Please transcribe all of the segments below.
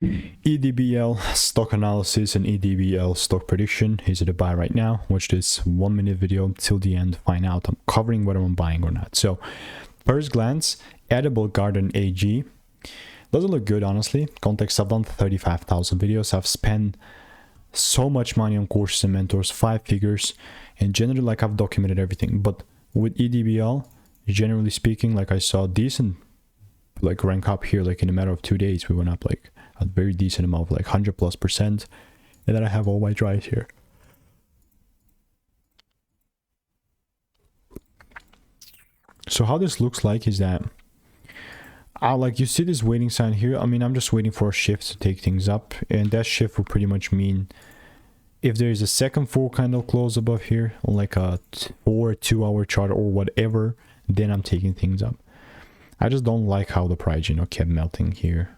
EDBL stock analysis and EDBL stock prediction. Is it a buy right now? Watch this 1 minute video till the end, find out I'm covering whether I'm buying or not. So first glance, Edible Garden AG doesn't look good, honestly. Context, I've done 35,000 videos. I've spent so much money on courses and mentors, 5 figures, and generally like I've documented everything. But with EDBL, generally speaking, like I saw decent like rank up here, like in a matter of 2 days we went up like a very decent amount, like 100+%, and then I have all my tries here. So how this looks like is that like you see this waiting sign here. I mean, I'm just waiting for a shift to take things up, and that shift will pretty much mean if there is a second full candle close above here on like a 2-hour chart or whatever, then I'm taking things up. I just don't like how the price, you know, kept melting here.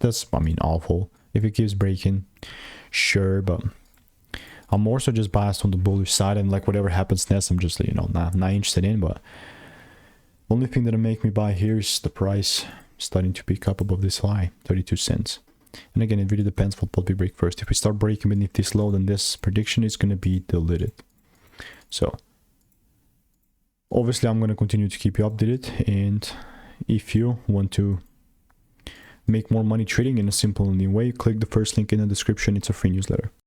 That's, I mean, awful. If it keeps breaking, sure, but I'm more so just biased on the bullish side, and like whatever happens next, I'm just, you know, not interested in. But only thing that'll make me buy here is the price starting to pick up above this high, 32 cents. And again, it really depends what we break first. If we start breaking beneath this low, then this prediction is going to be deleted. So obviously I'm going to continue to keep you updated, and if you want to make more money trading in a simple and new way, click the first link in the description. It's a free newsletter.